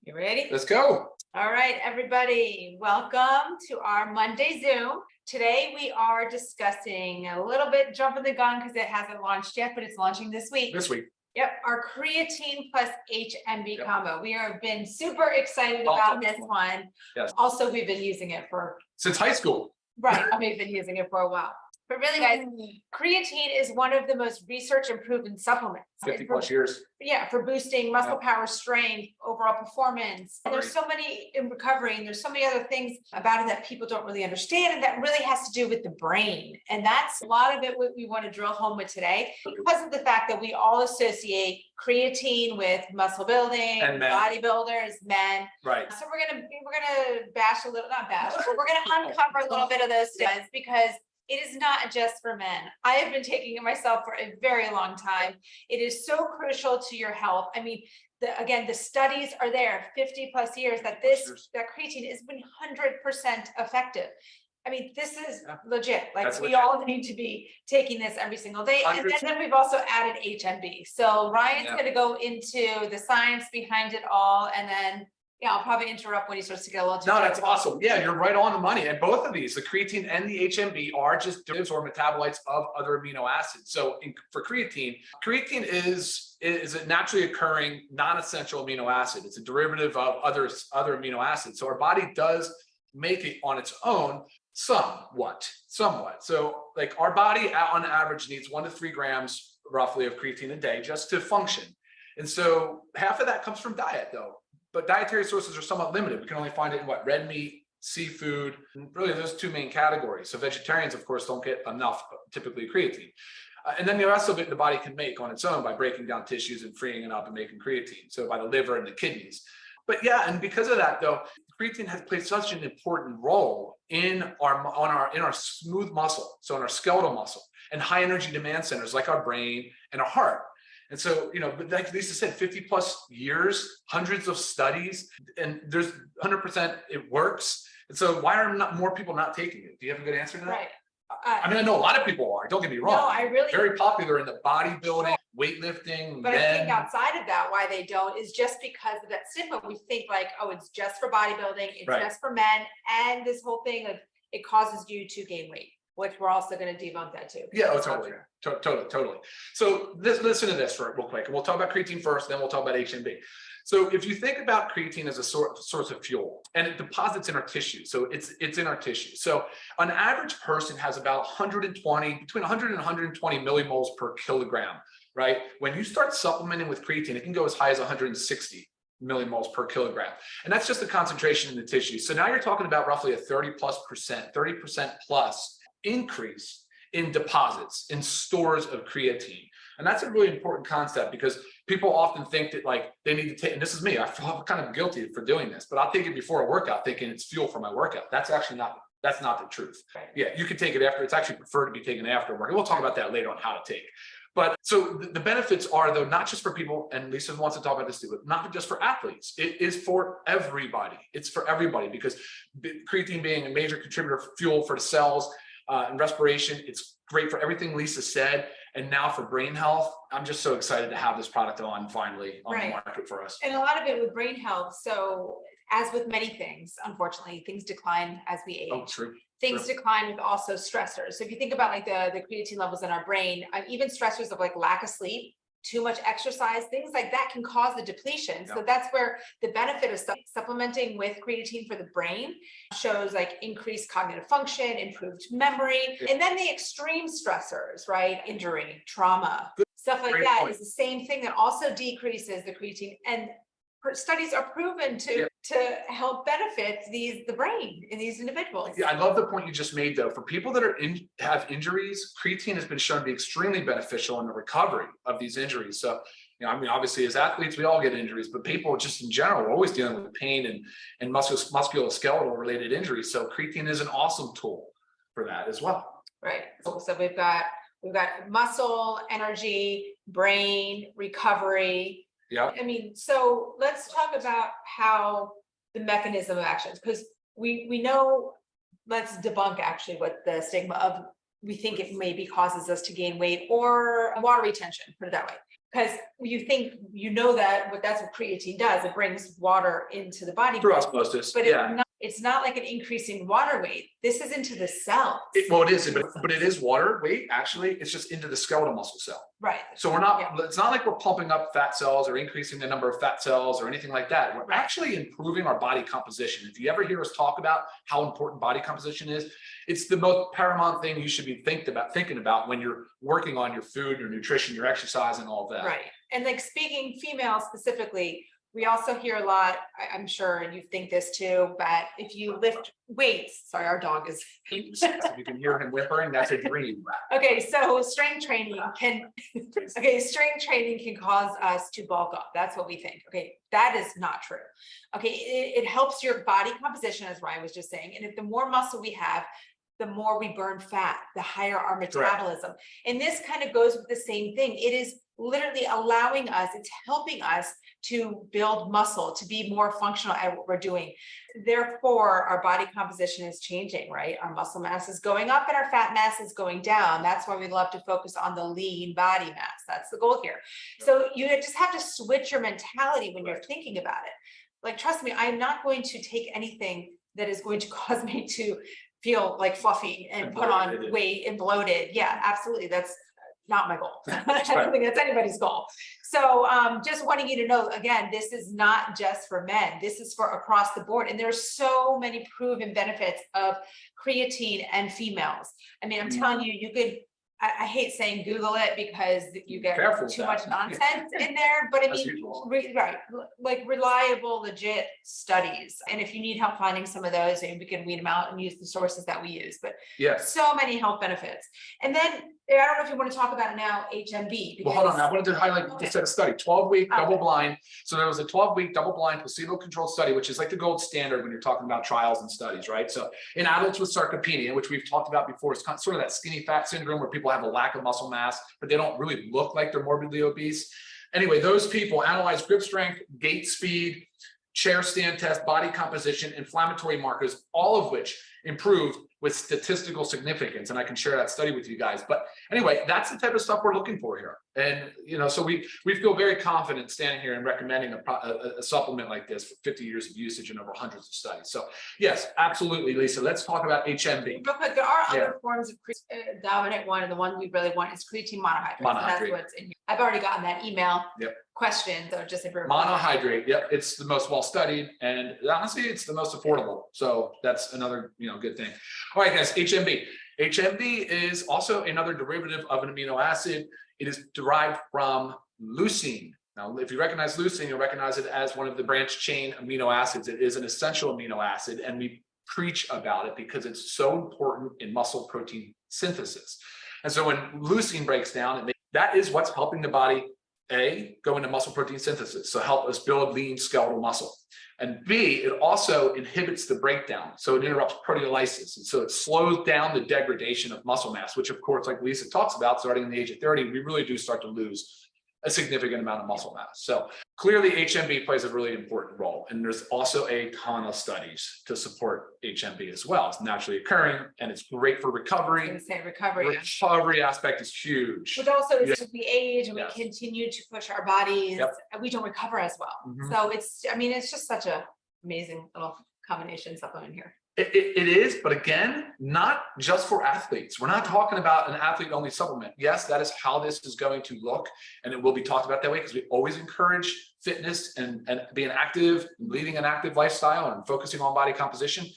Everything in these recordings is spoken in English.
You ready? Let's go. All right, everybody, welcome to our Monday Zoom. Today we are discussing a little bit, jumping the gun because it hasn't launched yet, but it's launching this week. Yep, our creatine plus HMB combo. We have been super excited about this one. Yes. Also, we've been using it Since high school. Right, we've been using it for a while. But really, guys, creatine is one of the most research and proven supplements. 50 plus years. Yeah, for boosting muscle power, strength, overall performance. And there's so many in recovery, and there's so many other things about it that people don't really understand, and that really has to do with the brain. And that's a lot of it what we want to drill home with today, because of the fact that we all associate creatine with muscle building, and bodybuilders, men. Right. So we're gonna bash a little, not bash, but we're gonna uncover a little bit of those things, because it is not just for men. I have been taking it myself for a very long time. It is so crucial to your health. I mean, again, the studies are there, 50 plus years, that creatine is 100% effective. I mean, this is legit. Like, we all need to be taking this every single day. And then we've also added HMB. So Ryan's going to go into the science behind it all, and then I'll probably interrupt when he starts to get a little too that's awesome. Yeah, you're right on the money. And both of these, the creatine and the HMB, are just derivatives or metabolites of other amino acids. So for creatine is a naturally occurring non-essential amino acid. It's a derivative of other amino acids. So our body does make it on its own somewhat. So like our body on average needs 1 to 3 grams roughly of creatine a day just to function. And so half of that comes from diet though. But dietary sources are somewhat limited. We can only find it in red meat, seafood, and really those 2 main categories. So vegetarians, of course, don't get enough typically creatine. And then the rest of it the body can make on its own by breaking down tissues and freeing it up and making creatine. So by the liver and the kidneys. But yeah, and because of that though, creatine has played such an important role in our smooth muscle, so in our skeletal muscle, and high energy demand centers like our brain and our heart. And so, but like Lisa said, 50 plus years, hundreds of studies, and there's 100% it works. And so why are not more people not taking it? Do you have a good answer to that? Right. I mean, I know a lot of people are, don't get me wrong. No, I really. Very popular in the bodybuilding, weightlifting. But I think outside of that, why they don't is just because of that stigma. We think like, oh, it's just for bodybuilding, it's just for men. And this whole thing of it causes you to gain weight, which we're also going to debunk that too. Yeah, totally. So listen to this real quick, and we'll talk about creatine first, then we'll talk about HMB. So if you think about creatine as a source of fuel, and it deposits in our tissue, so it's in our tissue. So an average person has about between 100 and 120 millimoles per kilogram, right? When you start supplementing with creatine, it can go as high as 160 millimoles per kilogram. And that's just the concentration in the tissue. So now you're talking about roughly a 30% plus increase in deposits, in stores of creatine. And that's a really important concept, because people often think that like they need to take, and this is me, I feel kind of guilty for doing this, but I'll take it before a workout thinking it's fuel for my workout. That's not the truth. Right. Yeah, you can take it after. It's actually preferred to be taken after work. We'll talk about that later on how to take. But so the benefits are though, not just for people, and Lisa wants to talk about this too, but not just for athletes. It is for everybody. It's for everybody, because creatine being a major contributor of fuel for the cells, and respiration, it's great for everything Lisa said. And now for brain health, I'm just so excited to have this product finally on the market for us. And a lot of it with brain health. So as with many things, unfortunately, things decline as we age. Oh, true. Things decline with also stressors. So if you think about like the creatine levels in our brain, even stressors of like lack of sleep, too much exercise, things like that can cause the depletion. So that's where the benefit of supplementing with creatine for the brain shows like increased cognitive function, improved memory, and then the extreme stressors, right? Injury, trauma, stuff like that is the same thing that also decreases the creatine. And studies are proven to help benefit the brain in these individuals. Yeah, I love the point you just made though. For people that have injuries, creatine has been shown to be extremely beneficial in the recovery of these injuries. So, I mean, obviously as athletes, we all get injuries, but people just in general are always dealing with pain and musculoskeletal related injuries. So creatine is an awesome tool for that as well. Right. So we've got muscle, energy, brain, recovery. Yeah. I mean, so let's talk about how the mechanism of actions, because we know, let's debunk actually what the stigma of, we think it maybe causes us to gain weight or water retention, put it that way. because you think, that's what creatine does. It brings water into the body. Through osmosis, But yeah. it's not like an increasing water weight. This is into the cells. Well, it is, but it is water weight, actually. It's just into the skeletal muscle cell. Right. So we're not, it's not like we're pumping up fat cells or increasing the number of fat cells or anything like that. We're actually improving our body composition. If you ever hear us talk about how important body composition is, it's the most paramount thing you should be thinking about when you're working on your food, your nutrition, your exercise, and all of that. Right. And like speaking female specifically, we also hear a lot, I'm sure, and you think this too, but if you lift weights, sorry, our dog is. If you can hear him whimpering, that's a dream. Okay, so strength training can cause us to bulk up. That's what we think. Okay, that is not true. Okay, it helps your body composition, as Ryan was just saying. And if the more muscle we have, the more we burn fat, the higher our metabolism. Correct. And this kind of goes with the same thing. It is literally allowing us, it's helping us to build muscle, to be more functional at what we're doing. Therefore, our body composition is changing, right? Our muscle mass is going up and our fat mass is going down. That's why we love to focus on the lean body mass. That's the goal here. So you just have to switch your mentality when you're thinking about it. Like, trust me, I'm not going to take anything that is going to cause me to feel like fluffy and put on weight and bloated. Yeah, absolutely. That's not my goal. I don't think that's anybody's goal. So just wanting you to know, again, this is not just for men. This is for across the board. And there's so many proven benefits of creatine and females. I mean, I'm telling you, you could, I hate saying Google it because you get too much nonsense in there, but I mean, like reliable, legit studies. And if you need help finding some of those, we can weed them out and use the sources that we use, but so many health benefits. And then I don't know if you want to talk about it now, HMB. Well, hold on. I wanted to highlight just a study, 12-week double blind. So there was a 12-week double blind placebo-controlled study, which is like the gold standard when you're talking about trials and studies, right? So in adults with sarcopenia, which we've talked about before, it's sort of that skinny fat syndrome where people have a lack of muscle mass, but they don't really look like they're morbidly obese. Anyway, those people analyzed grip strength, gait speed, chair stand test, body composition, inflammatory markers, all of which improved with statistical significance. And I can share that study with you guys. But anyway, that's the type of stuff we're looking for here. And, so we feel very confident standing here and recommending a supplement like this for 50 years of usage and over hundreds of studies. So yes, absolutely, Lisa. Let's talk about HMB. Real quick, there are other forms of dominant one, and the one we really want is creatine monohydrate. So that's what's in here. I've already gotten that email question, so just if you're monohydrate. Yep, it's the most well-studied, and honestly, it's the most affordable. So that's another good thing. All right, guys, HMB. HMB is also another derivative of an amino acid. It is derived from leucine. Now, if you recognize leucine, you'll recognize it as one of the branched chain amino acids. It is an essential amino acid, and we preach about it because it's so important in muscle protein synthesis. And so when leucine breaks down, that is what's helping the body, A, go into muscle protein synthesis, so help us build lean skeletal muscle. And B, it also inhibits the breakdown. So it interrupts proteolysis. And so it slows down the degradation of muscle mass, which of course, like Lisa talks about, starting in the age of 30, we really do start to lose a significant amount of muscle mass. So clearly HMB plays a really important role. And there's also a ton of studies to support HMB as well. It's naturally occurring and it's great for recovery. I was gonna say recovery. Recovery aspect is huge. Which also is as we age and we continue to push our bodies, we don't recover as well. So it's just such a amazing little combination supplement here. It is, but again, not just for athletes. We're not talking about an athlete-only supplement. Yes, that is how this is going to look, and it will be talked about that way because we always encourage fitness and being active, leading an active lifestyle and focusing on body composition.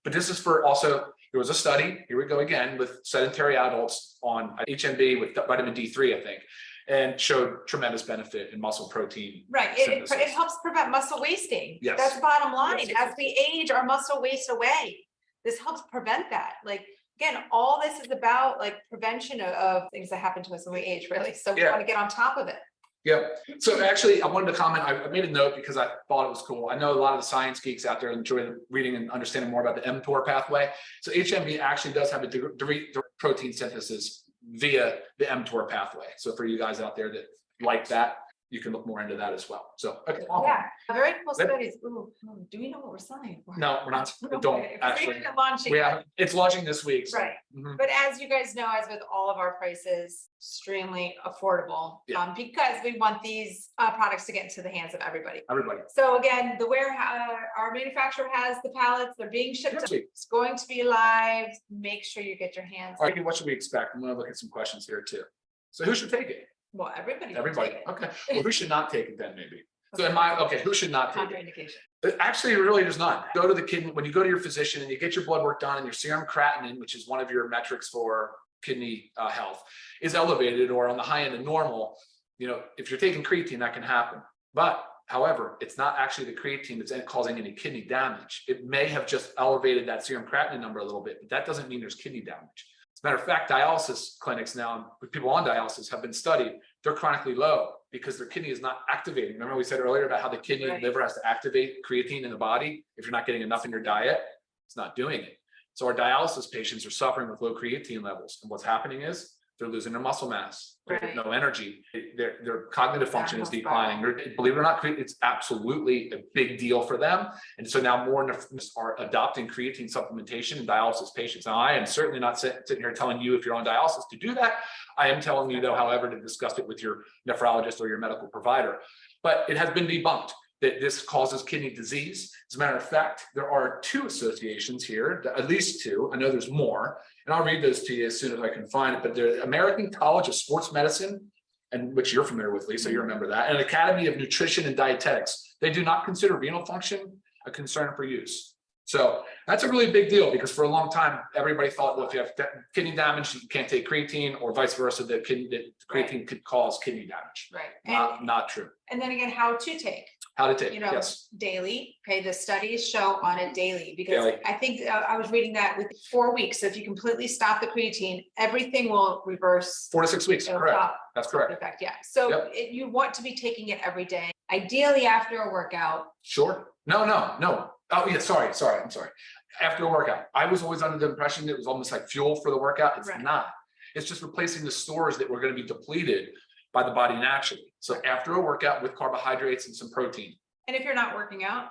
But this is for also, there was a study, here we go again, with sedentary adults on HMB with vitamin D3, I think, and showed tremendous benefit in muscle protein. Right, it helps prevent muscle wasting. Yes. That's the bottom line. Yes. As we age, our muscle wastes away. This helps prevent that. Like, again, all this is about like prevention of things that happen to us when we age, really. So we want to get on top of it. Yeah. So actually, I wanted to comment. I made a note because I thought it was cool. I know a lot of the science geeks out there enjoy reading and understanding more about the mTOR pathway. So HMB actually does have a direct protein synthesis via the mTOR pathway. So for you guys out there that like that, you can look more into that as well. So, okay. Yeah, very cool Yep. studies. Ooh, do we know what we're selling? No, we're not, Okay, don't 'cause actually. we're launching. We have, it's launching this week. So, Right. mhm. But as you guys know, as with all of our prices, extremely affordable, Yeah. because we want these products to get into the hands of everybody. Everybody. So again, the warehouse, our manufacturer has the pallets, they're being shipped. Next week. It's going to be live. Make sure you get your hands. All right, what should we expect? I'm gonna look at some questions here too. So who should take it? Well, everybody. can Everybody. take it. Okay. Well, who should not take it then maybe? So okay, who should not take it? Contraindication. Actually, really, there's none. Go to the kidney, when you go to your physician and you get your blood work done and your serum creatinine, which is one of your metrics for kidney health, is elevated or on the high end of normal, if you're taking creatine, that can happen. But however, it's not actually the creatine that's causing any kidney damage. It may have just elevated that serum creatinine number a little bit, but that doesn't mean there's kidney damage. As a matter of fact, dialysis clinics now, people on dialysis have been studied, they're chronically low because their kidney is not activating. Remember we said earlier about how the kidney and liver has to activate creatine in the body. If you're not getting enough in your diet, it's not doing it. So our dialysis patients are suffering with low creatine levels. And what's happening is they're losing their muscle mass, Right. no energy, their cognitive function is Downhill declining. Believe it or not, it's absolutely a big deal for them. And so now more nephrologists are adopting creatine supplementation in dialysis patients. Now, I am certainly not sitting here telling you if you're on dialysis to do that. I am telling you though, however, to discuss it with your nephrologist or your medical provider. But it has been debunked that this causes kidney disease. As a matter of fact, there are 2 associations here, at least 2. I know there's more, and I'll read those to you as soon as I can find it. But the American College of Sports Medicine, and which you're familiar with, Lisa, you remember that, and Academy of Nutrition and Dietetics, they do not consider renal function a concern for use. So that's a really big deal because for a long time, everybody thought, well, if you have kidney damage, you can't take creatine, or vice versa, that creatine could cause kidney damage. Right. Not true. And then again, how to take. How to take, yes. Daily. Okay, the studies show on it daily because Daily. I think I was reading that with 4 weeks. So if you completely stop the creatine, everything will reverse. 4 to 6 weeks, It'll correct. stop That's correct. Effect, yeah. So Yep. you want to be taking it every day, ideally after a workout. Sure. No. Oh yeah, sorry. I'm sorry. After a workout, I was always under the impression it was almost like fuel for the workout. It's Right. not. It's just replacing the stores that were going to be depleted by the body naturally. So after a workout with carbohydrates and some protein. And if you're not working out,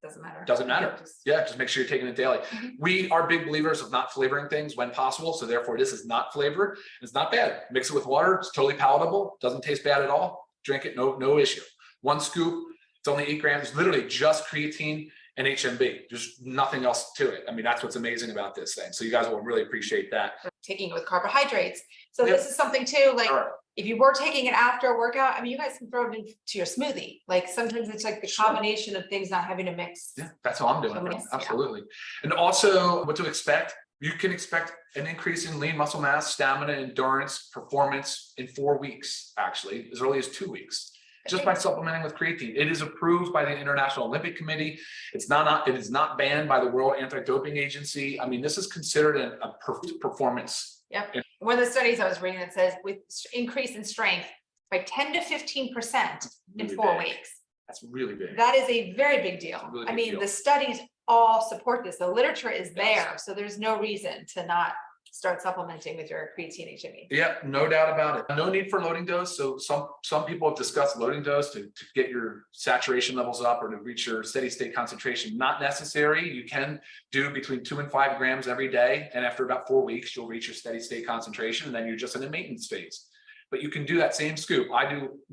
doesn't matter. Doesn't matter. Just- Yeah, just make sure you're taking it daily. Mhm. We are big believers of not flavoring things when possible. So therefore, this is not flavored. It's not bad. Mix it with water. It's totally palatable. Doesn't taste bad at all. Drink it. No issue. 1 scoop. It's only 8 grams. Literally just creatine and HMB. There's nothing else to it. I mean, that's what's amazing about this thing. So you guys will really appreciate that. Taking it with carbohydrates. So Yep. this is something too, like All right. if you were taking it after a workout, I mean, you guys can throw it into your smoothie. Like sometimes it's like the Sure. combination of things not having to mix. Yeah, that's all I'm doing. Somebody Right? else, yeah. Absolutely. And also what to expect. You can expect an increase in lean muscle mass, stamina, endurance, performance in 4 weeks, actually, as early as 2 weeks. Just by supplementing with creatine. It is approved by the International Olympic Committee. It is not banned by the World Anti-Doping Agency. I mean, this is considered a performance. Yep. One of the studies I was reading that says with increase in strength by 10 to 15% in Really 4 big. weeks. That's really big. That is a very big deal. a really I big mean, deal. the studies all support this. The literature is Yes. there. So there's no reason to not start supplementing with your creatine HMB. Yeah, no doubt about it. No need for loading dose. So some people have discussed loading dose to get your saturation levels up or to reach your steady state concentration. Not necessary. You can do between 2 and 5 grams every day. And after about 4 weeks, you'll reach your steady state concentration. And then you're just in a maintenance phase. But you can do that same scoop.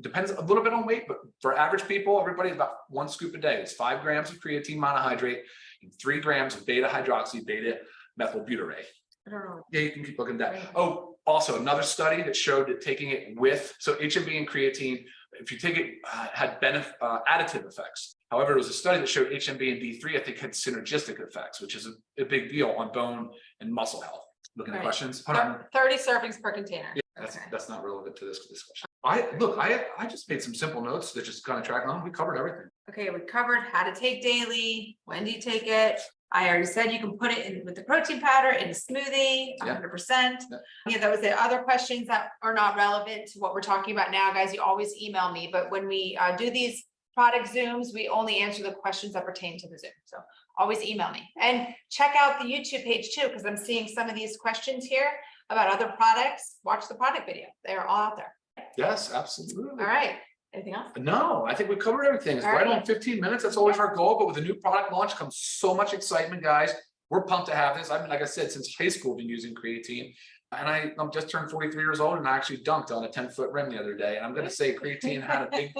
Depends a little bit on weight, but for average people, everybody's about 1 scoop a day. It's 5 grams of creatine monohydrate and 3 grams of beta hydroxy beta methylbutyrate. I don't know. Yeah, you can keep looking at that. Right. Oh, also another study that showed that taking it with, so HMB and creatine, if you take it, had additive effects. However, it was a study that showed HMB and D3, I think, had synergistic effects, which is a big deal on bone and muscle health. Looking at Right. questions. Hold on. 30 servings per container. Yeah, Okay. that's not relevant to this discussion. I just made some simple notes that just kind of track on. We covered everything. Okay, we covered how to take daily, when do you take it? I already said you can put it in with the protein powder in a smoothie, Yeah. 100%. Yeah. Yeah, that was the other questions that are not relevant to what we're talking about now, guys. You always email me, but when we do these product Zooms, we only answer the questions that pertain to the Zoom. So always email me and check out the YouTube page too, because I'm seeing some of these questions here about other products. Watch the product video. They're all out there. Yes, absolutely. All right. Anything else? No, I think we covered everything. It's All right right. on 15 minutes. That's always our goal, but with a new product launch comes so much excitement, guys. We're pumped to have this. I mean, like I said, since high school, I've been using creatine. And I'm just turned 43 years old and I actually dunked on a 10-foot rim the other day. And I'm going to say creatine had a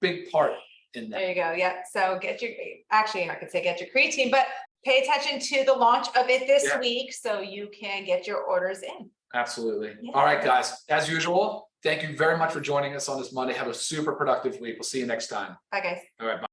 big part in that. There you go. Yep. So actually, I could say get your creatine, but pay attention to the launch of it this week so you can get your orders in. Absolutely. Yeah. All right, guys, as usual, thank you very much for joining us on this Monday. Have a super productive week. We'll see you next time. Bye, guys. All right, bye.